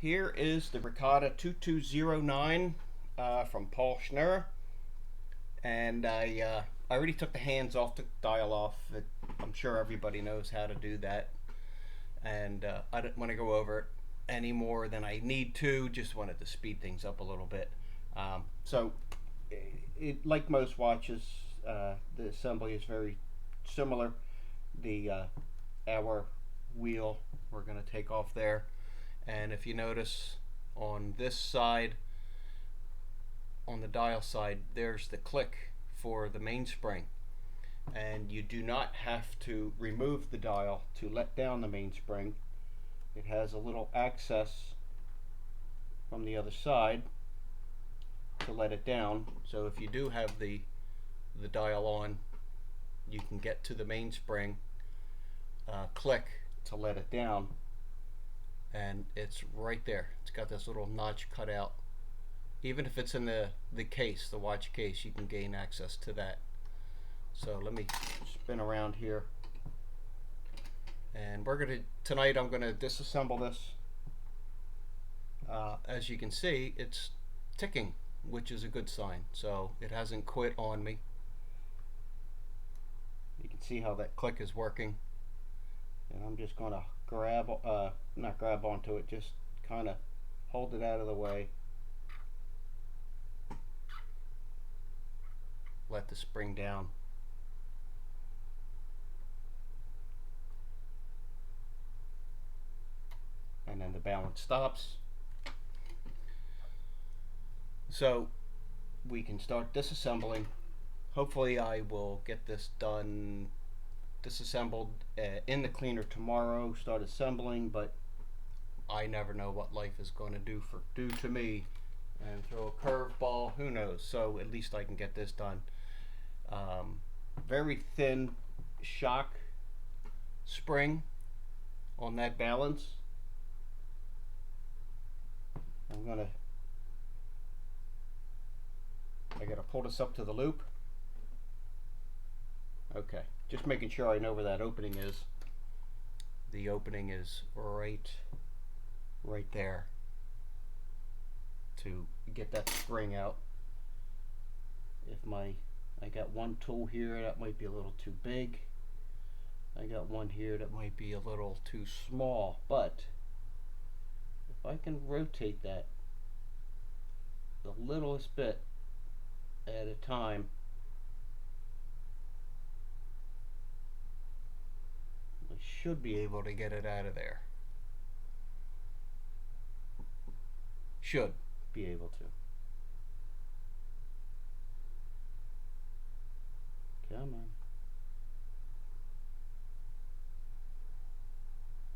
Here is the Raketa2209 from Paul Schnurr, and I already took the hands off the dial off. I'm sure everybody knows how to do that, and I didn't want to go over it any more than I need to. Just wanted to speed things up a little bit. So, like most watches, the assembly is very similar. The hour wheel we're going to take off there. And if you notice on this side, on the dial side, there's the click for the mainspring. And you do not have to remove the dial to let down the mainspring. It has a little access from the other side to let it down. So if you do have the dial on, you can get to the mainspring, click to let it down, and it's right there. It's got this little notch cut out. Even if it's in the case, the watch case, you can gain access to that. So let me spin around here, and tonight I'm gonna disassemble this. As you can see, it's ticking, which is a good sign. So it hasn't quit on me. You can see how that click is working, and I'm just gonna not grab onto it, just kind of hold it out of the way, let the spring down, and then the balance stops. So we can start disassembling. Hopefully I will get this done, disassembled in the cleaner tomorrow, start assembling, but I never know what life is going to do to me, and throw a curveball, who knows. So at least I can get this done. Very thin shock spring on that balance. I gotta pull this up to the loop. Okay, just making sure I know where that opening is. The opening is right there to get that spring out. I got one tool here that might be a little too big. I got one here that might be a little too small, but if I can rotate that the littlest bit at a time, I should be able to get it out of there. Should be able to. Come on.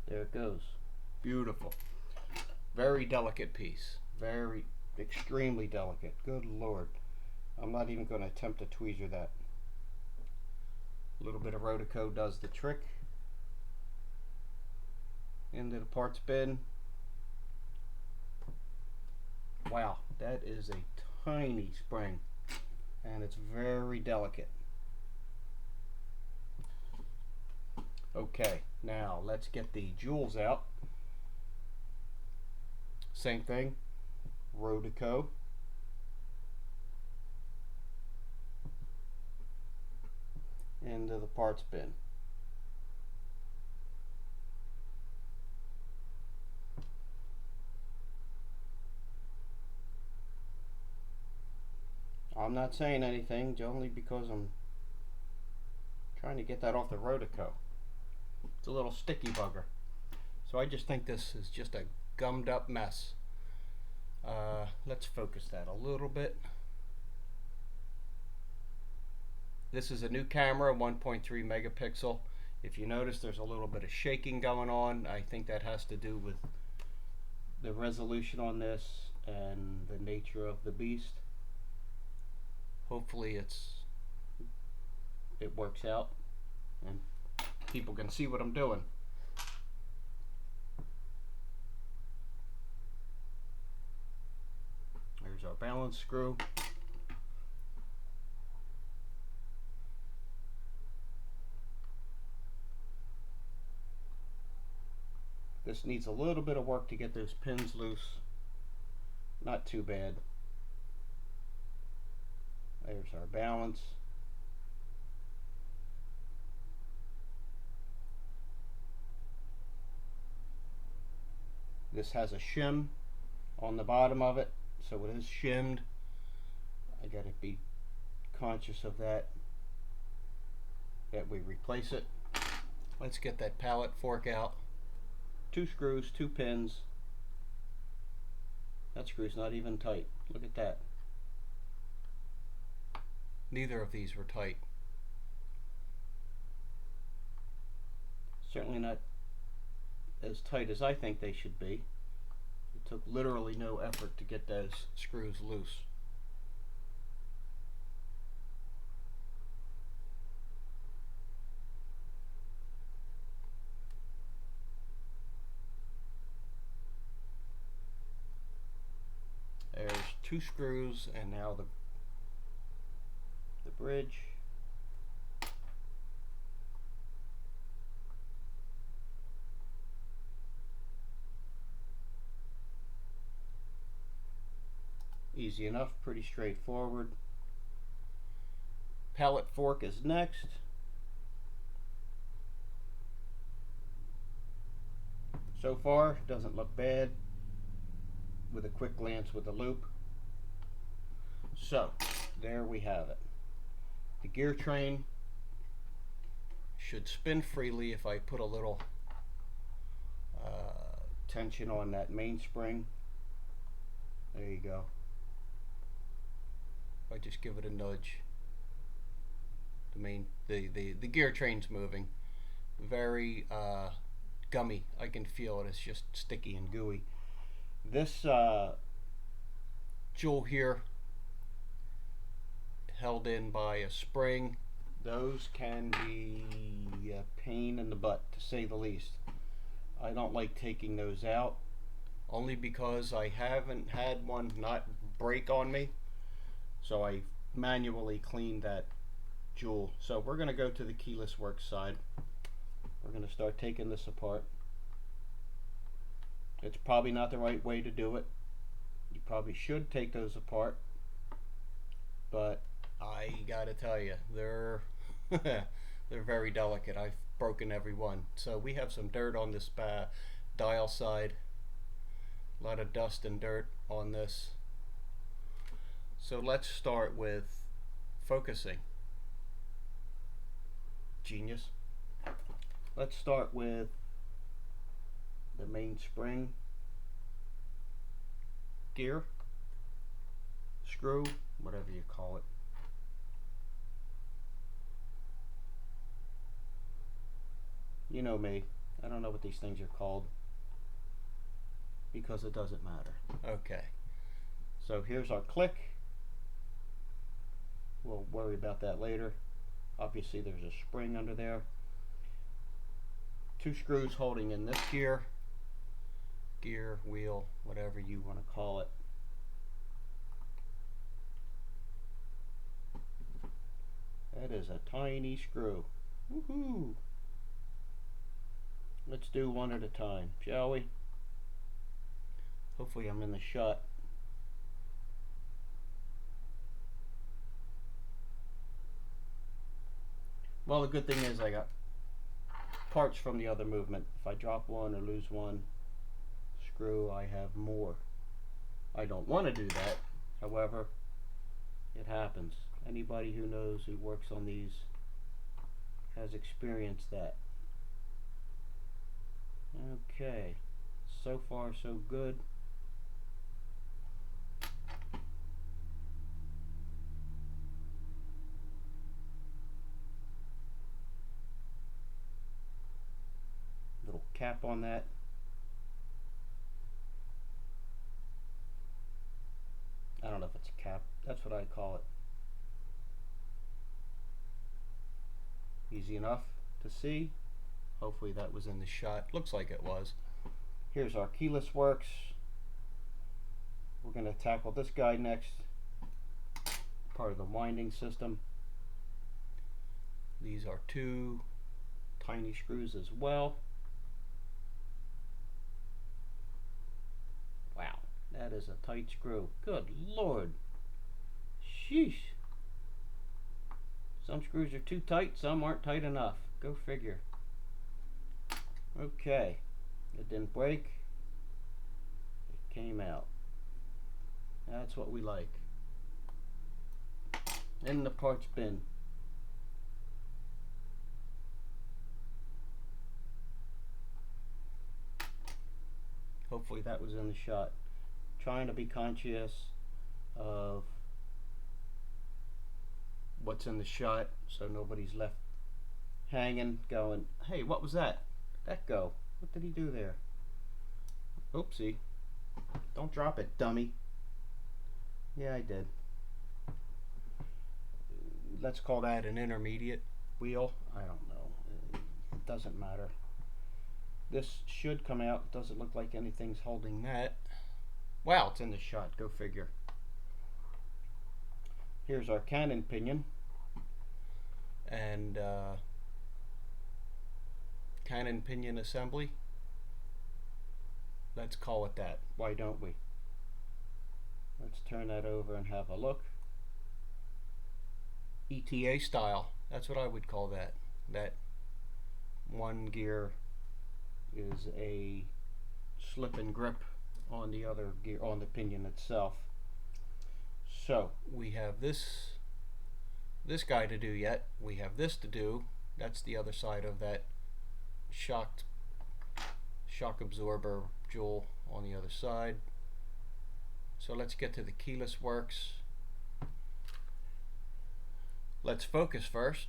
There it goes. Beautiful. Very delicate piece. Very, extremely delicate. Good Lord. I'm not even going to attempt to tweezer that. A little bit of Rotico does the trick. Into the parts bin. Wow, that is a tiny spring, and it's very delicate. Okay, now let's get the jewels out. Same thing, Rotico. Into the parts bin. I'm not saying anything, only because I'm trying to get that off the Rotico. It's a little sticky bugger. So I just think this is just a gummed up mess. Let's focus that a little bit. This is a new camera, 1.3 megapixel. If you notice, there's a little bit of shaking going on. I think that has to do with the resolution on this and the nature of the beast. Hopefully it works out and people can see what I'm doing. There's our balance screw. Just needs a little bit of work to get those pins loose. Not too bad. There's our balance. This has a shim on the bottom of it, so it is shimmed. I gotta be conscious of that we replace it. Let's get that pallet fork out. 2 screws, 2 pins. That screw's not even tight. Look at that. Neither of these were tight. Certainly not as tight as I think they should be. It took literally no effort to get those screws loose. There's 2 screws, and now the bridge. Easy enough, pretty straightforward. Pallet fork is next. So far, doesn't look bad with a quick glance with the loop. So, there we have it. The gear train should spin freely if I put a little tension on that mainspring. There you go. If I just give it a nudge, the gear train's moving. Very gummy. I can feel it. It's just sticky and gooey. This jewel here, held in by a spring. Those can be a pain in the butt, to say the least. I don't like taking those out, only because I haven't had one not break on me. So I manually cleaned that jewel. So we're going to go to the keyless works side. We're going to start taking this apart. It's probably not the right way to do it. You probably should take those apart, but I gotta tell you, they're they're very delicate. I've broken every one. So we have some dirt on this dial side. A lot of dust and dirt on this. So let's start with focusing. Genius. Let's start with the main spring, gear, screw, whatever you call it. You know me, I don't know what these things are called because it doesn't matter. Okay, so here's our click. We'll worry about that later. Obviously there's a spring under there. 2 screws holding in this gear, wheel, whatever you want to call it. That is a tiny screw. Woohoo! Let's do one at a time, shall we? Hopefully I'm in the shot. Well, the good thing is I got parts from the other movement. If I drop one or lose one screw, I have more. I don't want to do that. However, it happens. Anybody who knows, who works on these, has experienced that. Okay, so far so good. Little cap on that. I don't know if it's a cap. That's what I call it. Easy enough to see. Hopefully that was in the shot. Looks like it was. Here's our keyless works. We're going to tackle this guy next. Part of the winding system. These are 2 tiny screws as well. is a tight screw. Good Lord. Sheesh. Some screws are too tight, some aren't tight enough. Go figure. Okay. It didn't break. It came out. That's what we like. In the parts bin. Hopefully that was in the shot. Trying to be conscious of what's in the shot so nobody's left hanging going, hey, what was that? Where'd that go? What did he do there? Oopsie. Don't drop it, dummy. Yeah, I did. Let's call that an intermediate wheel. I don't know. It doesn't matter. This should come out. Doesn't look like anything's holding that. Wow, it's in the shot. Go figure. Here's our cannon pinion. And cannon pinion assembly. Let's call it that. Why don't we? Let's turn that over and have a look. ETA style. That's what I would call that. That one gear is a slip and grip on the other gear, on the pinion itself. So we have this guy to do yet. We have this to do. That's the other side of that shock absorber jewel on the other side. So let's get to the keyless works. Let's focus first.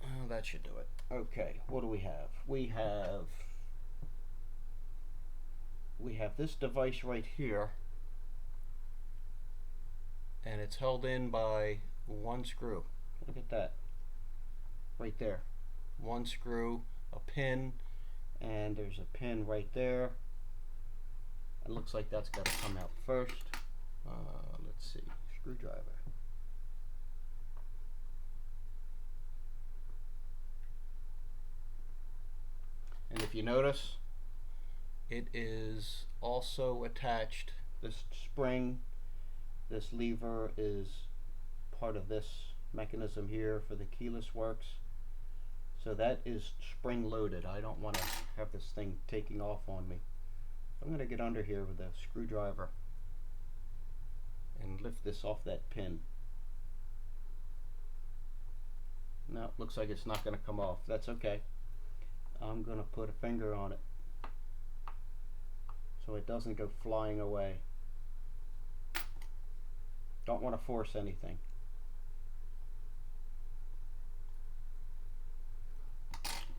Oh, that should do it. Okay, what do we have? We have this device right here, and it's held in by one screw. Look at that. Right there. One screw, a pin, and there's a pin right there. It looks like that's got to come out first. Let's see. Screwdriver. And if you notice, it is also attached. This spring, this lever is part of this mechanism here for the keyless works. So that is spring loaded. I don't want to have this thing taking off on me. I'm going to get under here with a screwdriver and lift this off that pin. No, it looks like it's not going to come off. That's okay. I'm going to put a finger on it so it doesn't go flying away. Don't want to force anything.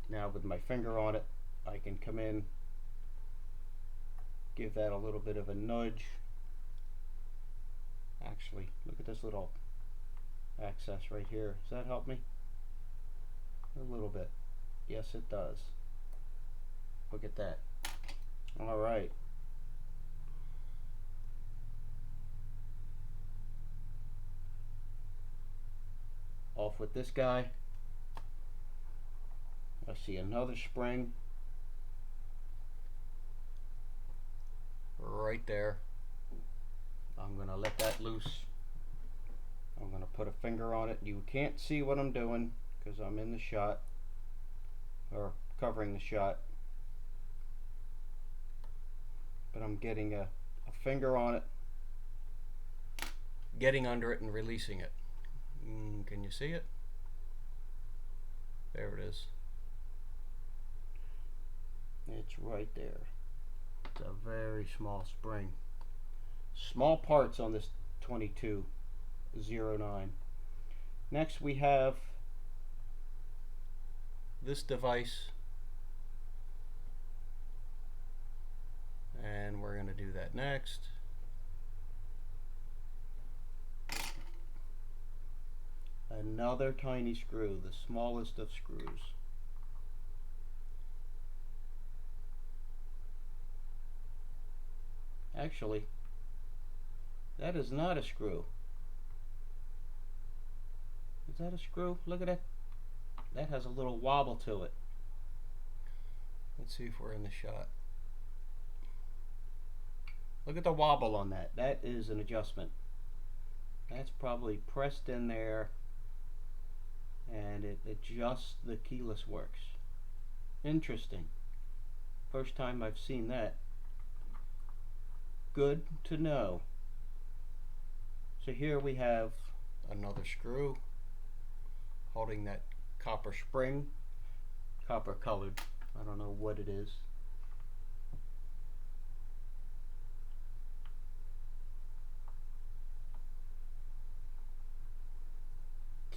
Now with my finger on it, I can come in, give that a little bit of a nudge. Actually, look at this little access right here. Does that help me? A little bit. Yes, it does. Look at that. All right. Off with this guy. I see another spring right there. I'm going to let that loose. I'm going to put a finger on it. You can't see what I'm doing because I'm in the shot, or covering the shot, but I'm getting a finger on it, getting under it and releasing it. Can you see it? There it is. It's right there. It's a very small spring. Small parts on this 2209. Next we have this device, and we're going to do that next. Another tiny screw, the smallest of screws. Actually, that is not a screw. Is that a screw? Look at that. That has a little wobble to it. Let's see if we're in the shot. Look at the wobble on that. That is an adjustment. That's probably pressed in there and it adjusts the keyless works. Interesting. First time I've seen that. Good to know. So here we have another screw holding that copper spring. Copper colored. I don't know what it is.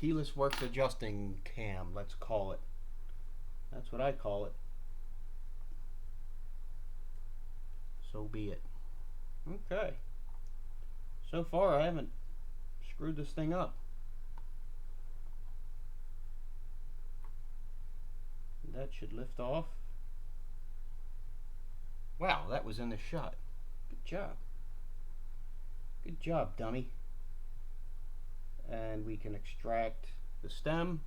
Keyless works adjusting cam, let's call it. That's what I call it. So be it. Okay. So far I haven't screwed this thing up. That should lift off. Wow, that was in the shot. Good job. Good job, dummy. And we can extract the stem,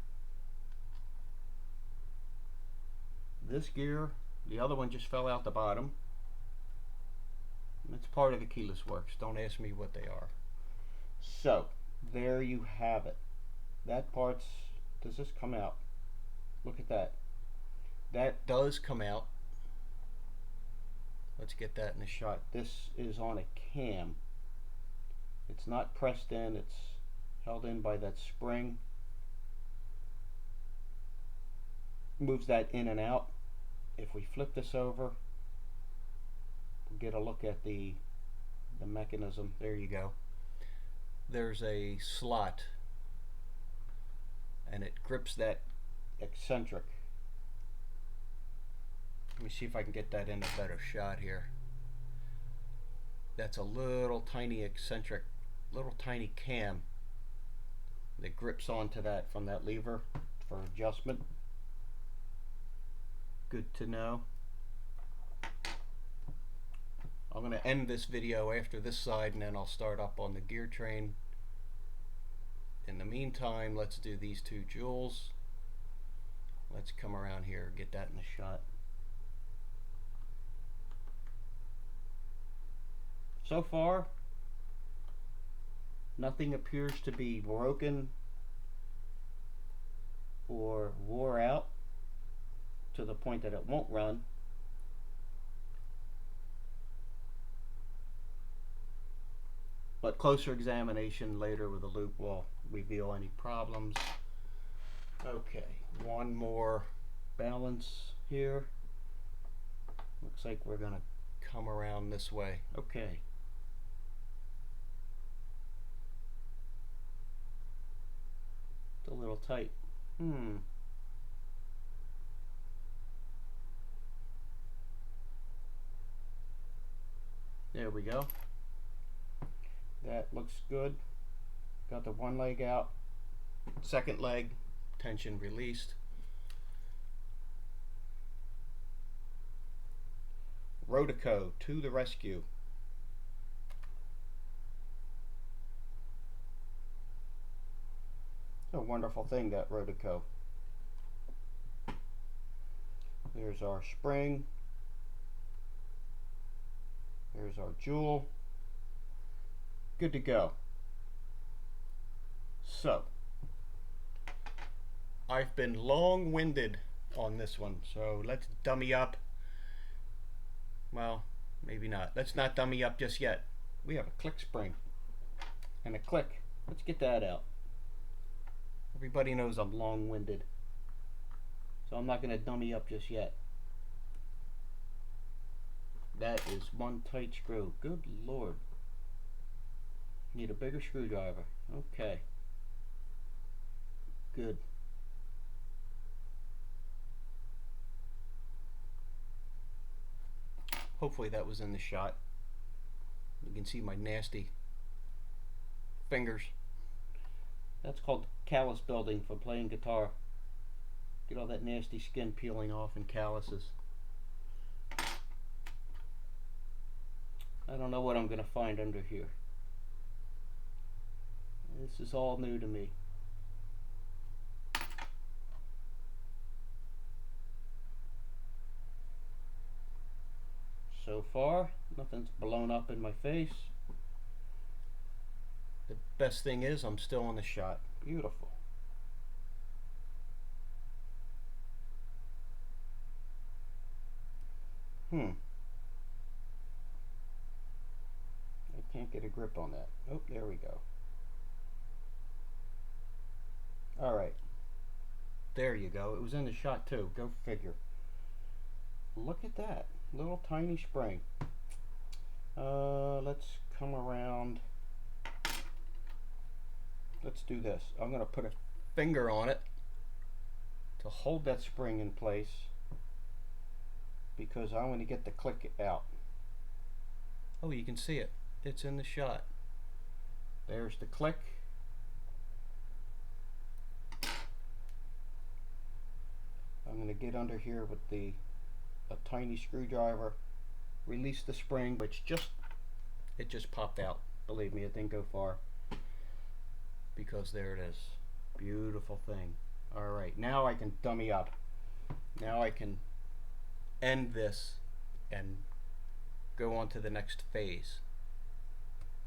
this gear, the other one just fell out the bottom. It's part of the keyless works. Don't ask me what they are. So there you have it. That part's, does this come out? Look at that. That does come out. Let's get that in a shot. This is on a cam. It's not pressed in, it's held in by that spring. Moves that in and out. If we flip this over, we'll get a look at the mechanism. There you go. There's a slot and it grips that eccentric. Let me see if I can get that in a better shot here. That's a little tiny eccentric, little tiny cam that grips onto that from that lever for adjustment. Good to know. I'm going to end this video after this side and then I'll start up on the gear train. In the meantime, let's do these two jewels. Let's come around here, get that in the shot. So far, nothing appears to be broken or wore out to the point that it won't run. But closer examination later with a loop will reveal any problems. Okay, one more balance here. Looks like we're gonna come around this way. Okay. It's a little tight. There we go. That looks good. Got the one leg out. Second leg, tension released. Raketa to the rescue. A wonderful thing, that Raketa. There's our spring. There's our jewel. Good to go. So, I've been long-winded on this one, so let's dummy up. Well, maybe not. Let's not dummy up just yet. We have a click spring and a click. Let's get that out. Everybody knows I'm long-winded, so I'm not going to dummy up just yet. That is one tight screw. Good Lord. Need a bigger screwdriver. Okay. Good. Hopefully that was in the shot. You can see my nasty fingers. That's called callus building for playing guitar. Get all that nasty skin peeling off and calluses. I don't know what I'm going to find under here. This is all new to me. So so far. Nothing's blown up in my face. The best thing is I'm still in the shot. Beautiful. I can't get a grip on that. Oh, there we go. Alright. There you go. It was in the shot too. Go figure. Look at that. Little tiny spring. Let's come around. Let's do this. I'm going to put a finger on it to hold that spring in place because I want to get the click out. Oh, you can see it. It's in the shot. There's the click. I'm going to get under here with a tiny screwdriver, release the spring, which it just popped out. Believe me, it didn't go far because there it is. Beautiful thing. Alright, now I can dummy up. Now I can end this and go on to the next phase.